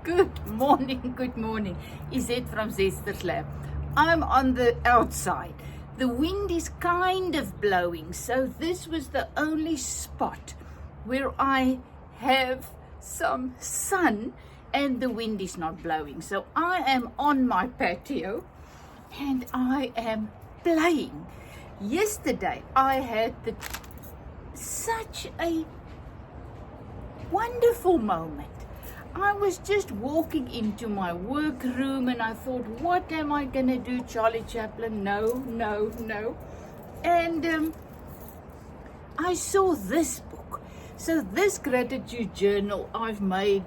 Good morning. Izette from Zester's Lab. I'm on the outside. The wind is kind of blowing, so this was the only spot where I have some sun and the wind is not blowing. So I am on my patio and I am playing. Yesterday I had such a wonderful moment. I was just walking into my workroom and I thought, what am I gonna do, Charlie Chaplin? No. And I saw this book. So this gratitude journal I've made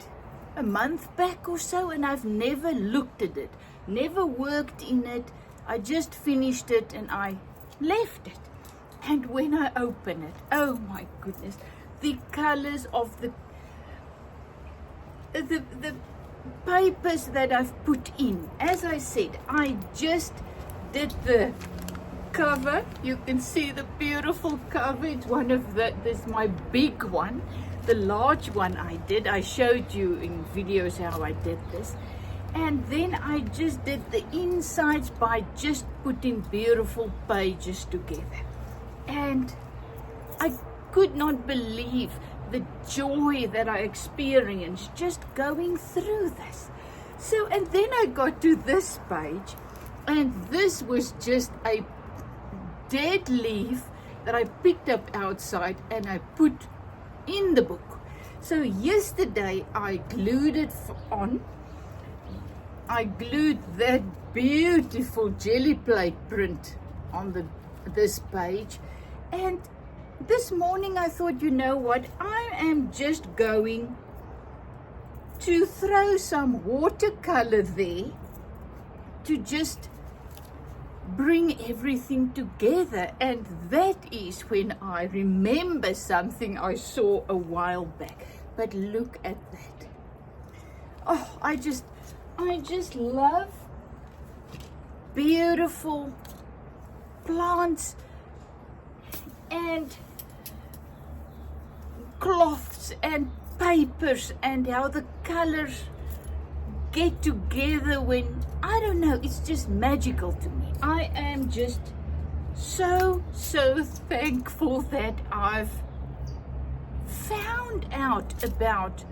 a month back or so, and I've never looked at it, never worked in it. I just finished it and I left it. And when I open it, oh my goodness, the colors of the papers that I've put in. As I said, I just did the cover. You can see the beautiful cover. It's one of this my big one. The large one I showed you in videos how I did this. And then I just did the insides by just putting beautiful pages together. And I could not believe the joy that I experienced just going through this. So, and then I got to this page, and this was just a dead leaf that I picked up outside and I put in the book. So yesterday I glued it on. I glued that beautiful jelly plate print on this page, and this morning I thought, you know what, I am just going to throw some watercolor there to just bring everything together. And that is when I remember something I saw a while back. But look at that. Oh, I just love beautiful plants and cloths and papers, and how the colors get together when, I don't know, it's just magical to me. I am just so thankful that I've found out about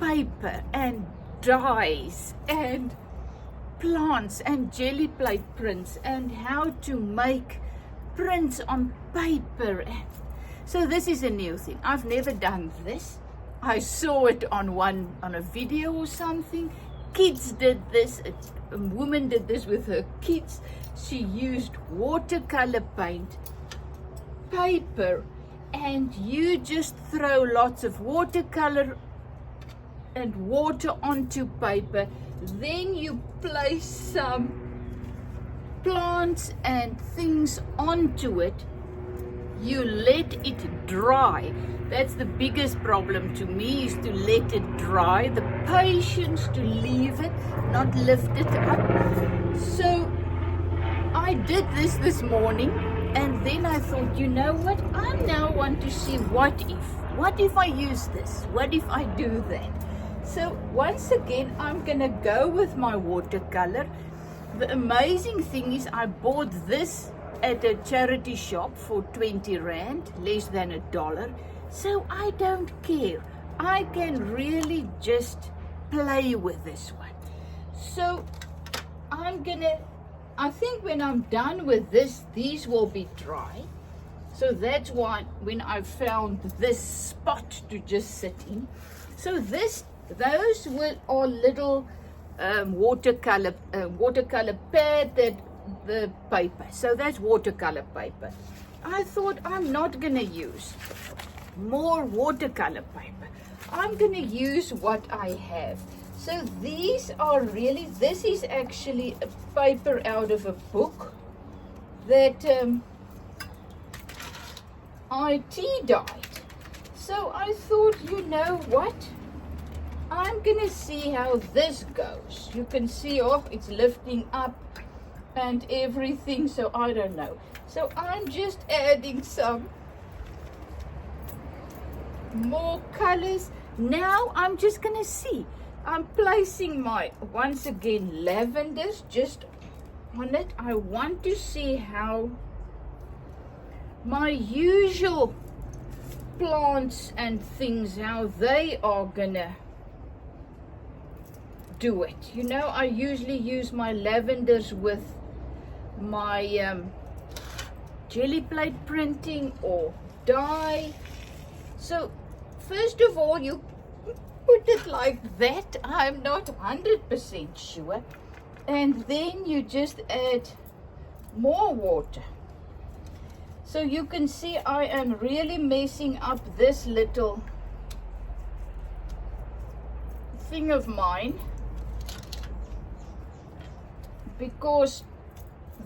paper and dyes and plants and jelly plate prints and how to make prints on paper. And so this is a new thing. I've never done this. I saw it on a video or something. Kids did this. A woman did this with her kids. She used watercolor paint, paper, and you just throw lots of watercolor and water onto paper. Then you place some plants and things onto it. You let it dry. That's the biggest problem to me, is to let it dry. The patience to leave it, not lift it up. So I did this morning, and then I thought, you know what? I now want to see what if I use this? What if I do that? So once again, I'm gonna go with my watercolor. The amazing thing is I bought this at a charity shop for 20 Rand, less than $1. So I don't care. I can really just play with this one. So I think when I'm done with this, these will be dry. So that's why when I found this spot to just sit in. So those are little watercolor pad, that the paper. So that's watercolor paper. I thought, I'm not gonna use more watercolor paper. I'm gonna use what I have. So these are really, this is actually a paper out of a book that I tea dyed. So I thought, you know what? I'm gonna see how this goes. You can see, oh, it's lifting up and everything, so I don't know. So I'm just adding some more colors. Now I'm just gonna see. I'm placing my, once again, lavenders just on it. I want to see how my usual plants and things, how they are gonna do it. You know, I usually use my lavenders with my jelly plate printing or dye. So first of all, you put it like that. I'm not 100% sure. And then you just add more water. So you can see I am really messing up this little thing of mine, because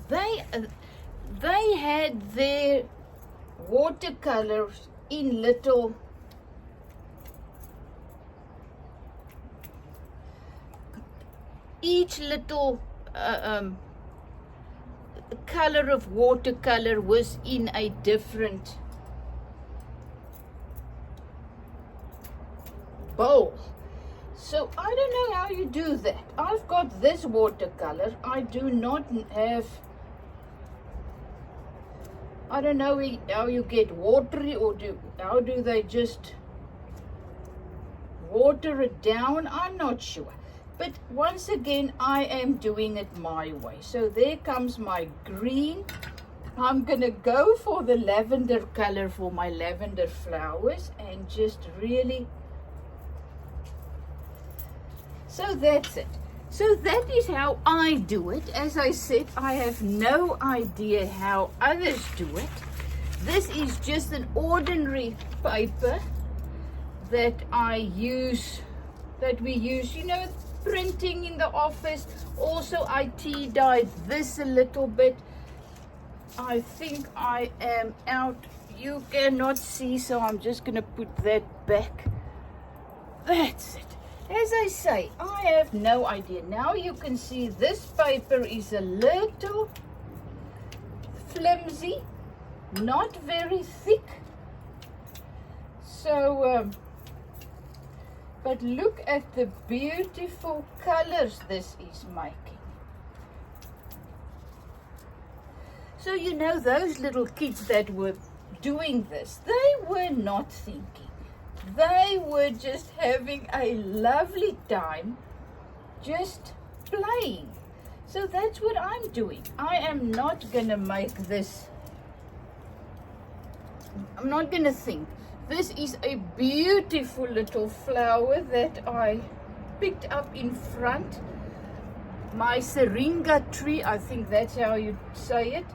they had their watercolors in little each little color of watercolor was in a different bowl. So I don't know how you do that. I've got this watercolor. I do not have, I don't know how you get watery, or how do they just water it down? I'm not sure. But once again, I am doing it my way. So there comes my green. I'm gonna go for the lavender color for my lavender flowers and just really, so that's it. So that is how I do it. As I said, I have no idea how others do it. This is just an ordinary paper that we use, you know, printing in the office. Also, I tea dyed this a little bit. I think I am out. You cannot see, so I'm just gonna put that back. That's it. As I say, I have no idea. Now you can see this paper is a little flimsy, not very thick. So but look at the beautiful colors this is making. So you know, those little kids that were doing this, they were not thinking. They were just having a lovely time, just playing. So that's what I'm doing. I am not gonna make this, I'm not gonna think. This is a beautiful little flower that I picked up in front. My syringa tree, I think that's how you say it.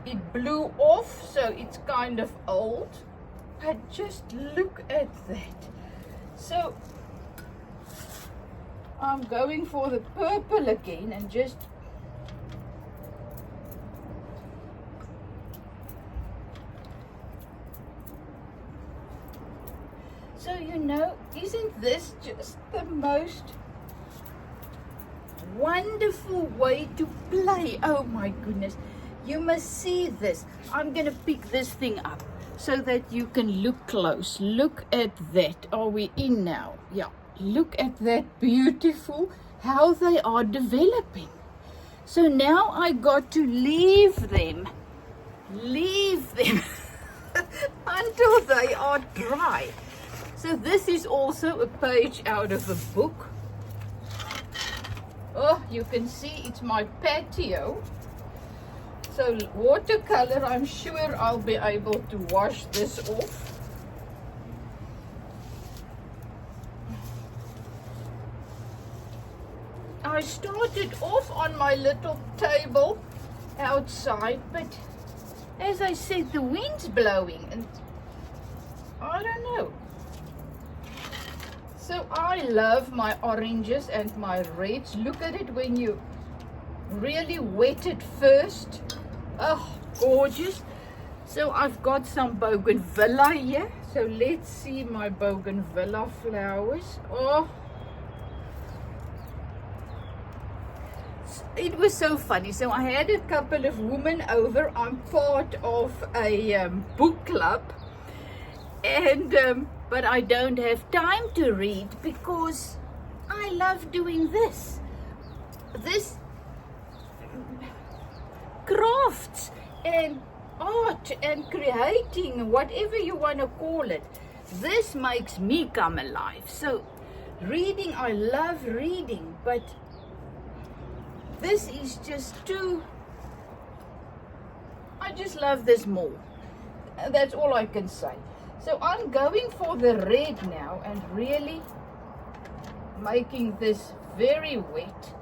It blew off, so it's kind of old. But just look at that. So I'm going for the purple again and just so, you know, isn't this just the most wonderful way to play? Oh my goodness, you must see this. I'm gonna pick this thing up so that you can look close. Look at that. Are we in now? Yeah, look at that beautiful, how they are developing. So now I got to leave them until they are dry. So this is also a page out of a book. Oh, you can see it's my patio. So watercolor, I'm sure I'll be able to wash this off. I started off on my little table outside, but as I said, the wind's blowing and I don't know. So I love my oranges and my reds. Look at it when you really wet it first. Oh, gorgeous. So I've got some bougainvillea here. So let's see my bougainvillea flowers. Oh, it was so funny. So I had a couple of women over. I'm part of a book club. And but I don't have time to read because I love doing this crafts and art and creating, whatever you want to call it. This makes me come alive. So reading, I love reading, but this is just too, I just love this more. That's all I can say. So I'm going for the red now and really making this very wet.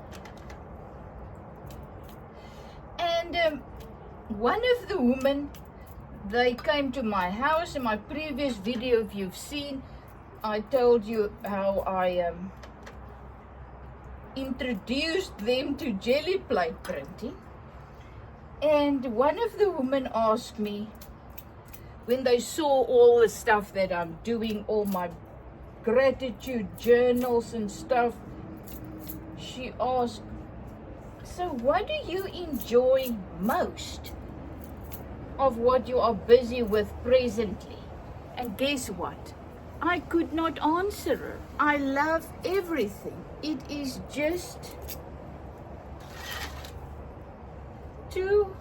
And one of the women, they came to my house. In my previous video, if you've seen, I told you how I introduced them to jelly plate printing. And one of the women asked me, when they saw all the stuff that I'm doing, all my gratitude journals and stuff, she asked, so what do you enjoy most of what you are busy with presently? And guess what? I could not answer her. I love everything. It is just too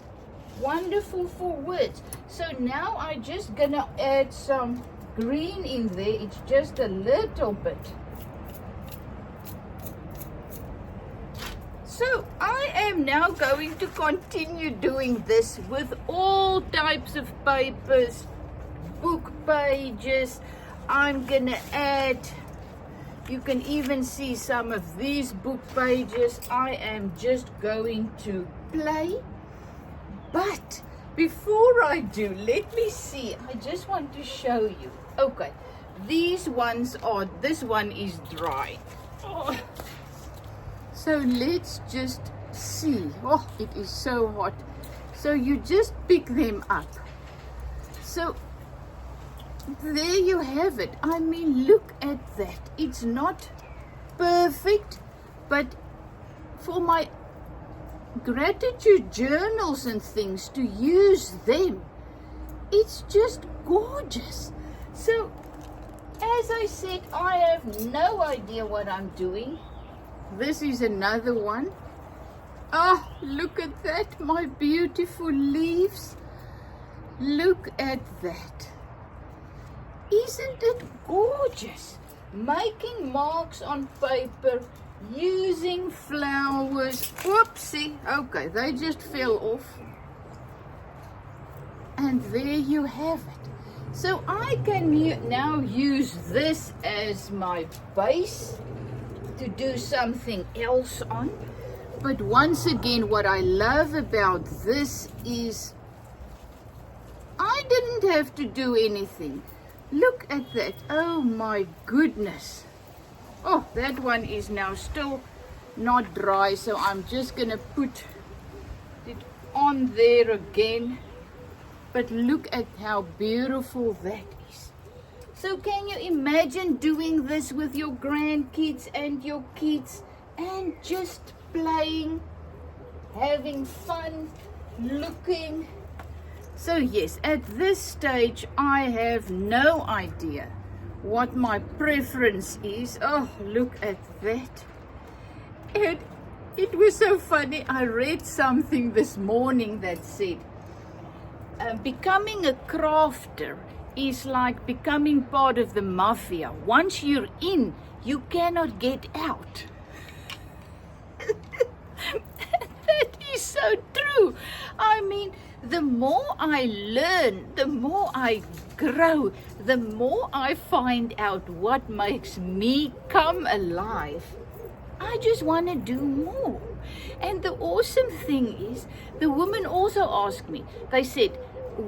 wonderful for words. So now I'm just gonna add some green in there. It's just a little bit. So I am now going to continue doing this with all types of papers, book pages. I'm gonna add, you can even see some of these book pages. I am just going to play. But before I do, let me see. I just want to show you. Okay, these ones are, this one is dry. Oh. So let's just see. Oh, it is so hot. So you just pick them up. So there you have it. I mean, look at that. It's not perfect, but for my gratitude journals and things, to use them, it's just gorgeous. So as I said, I have no idea what I'm doing. This is another one. Oh, look at that, my beautiful leaves. Look at that. Isn't it gorgeous? Making marks on paper, using flowers. Whoopsie. Okay, they just fell off. And there you have it. So I can now use this as my base to do something else on. But once again, what I love about this is I didn't have to do anything. Look at that. Oh my goodness. Oh, that one is now still not dry, so I'm just gonna put it on there again. But look at how beautiful that is. So can you imagine doing this with your grandkids and your kids and just playing, having fun, looking? So yes, at this stage I have no idea what my preference is. Oh, look at that. And it was so funny. I read something this morning that said, becoming a crafter is like becoming part of the mafia. Once you're in, you cannot get out. That is so true. I mean, the more I learn, the more I grow, the more I find out what makes me come alive. I just want to do more. And the awesome thing is, the women also asked me, they said,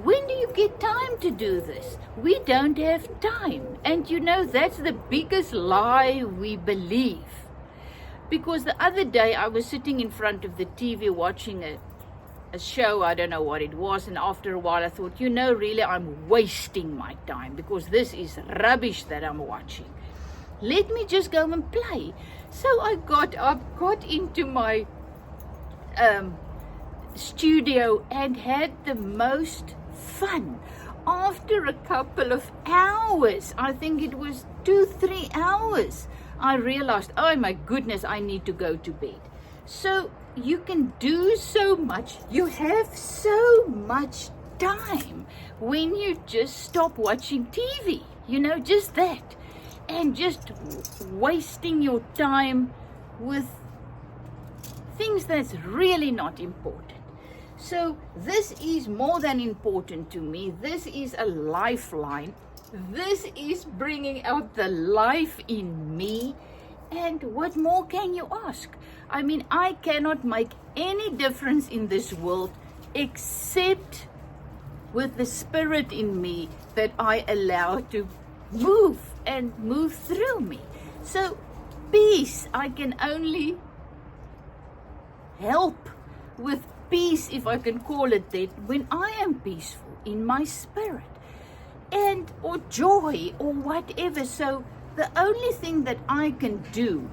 when do you get time to do this? We don't have time. And you know, that's the biggest lie we believe. Because the other day I was sitting in front of the TV watching a show, I don't know what it was, and after a while I thought, you know, really I'm wasting my time because this is rubbish that I'm watching. Let me just go and play. So I got up, got into my studio and had the most fun. After a couple of hours, I think it was 2-3 hours, I realized, oh my goodness, I need to go to bed. So you can do so much. You have so much time when you just stop watching TV, just that. And just wasting your time with things that's really not important. So this is more than important to me. This is a lifeline. This is bringing out the life in me. And what more can you ask? I mean, I cannot make any difference in this world except with the spirit in me that I allow to move and move through me. So peace, I can only help with peace, if I can call it that, when I am peaceful in my spirit, and or joy or whatever. So the only thing that I can do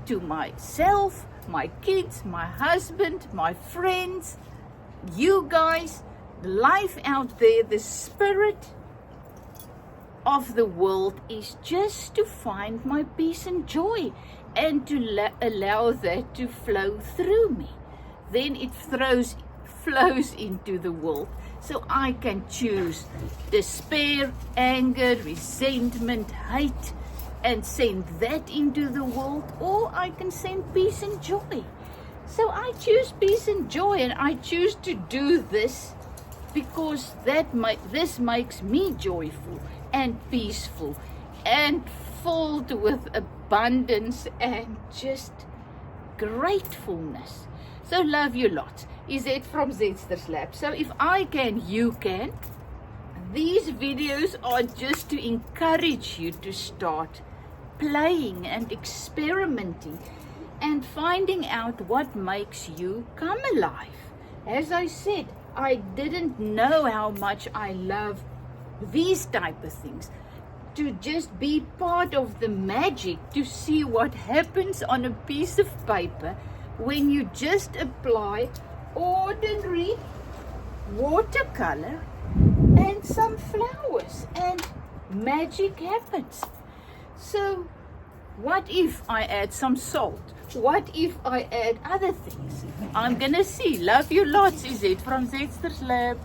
to myself, my kids, my husband, my friends, you guys, life out there, the spirit of the world, is just to find my peace and joy and to allow that to flow through me. Then it flows into the world. So I can choose despair, anger, resentment, hate, and send that into the world, or I can send peace and joy. So I choose peace and joy, and I choose to do this because this makes me joyful and peaceful and filled with abundance and just gratefulness. So love you lots. Is it from Zetster's Lab? So if I can, you can. These videos are just to encourage you to start playing and experimenting and finding out what makes you come alive. As I said, I didn't know how much I love these type of things. To just be part of the magic, to see what happens on a piece of paper when you just apply ordinary watercolor and some flowers, and magic happens. So what if I add some salt? What if I add other things? I'm gonna see. Love you lots. Is it from Zetster's Lab?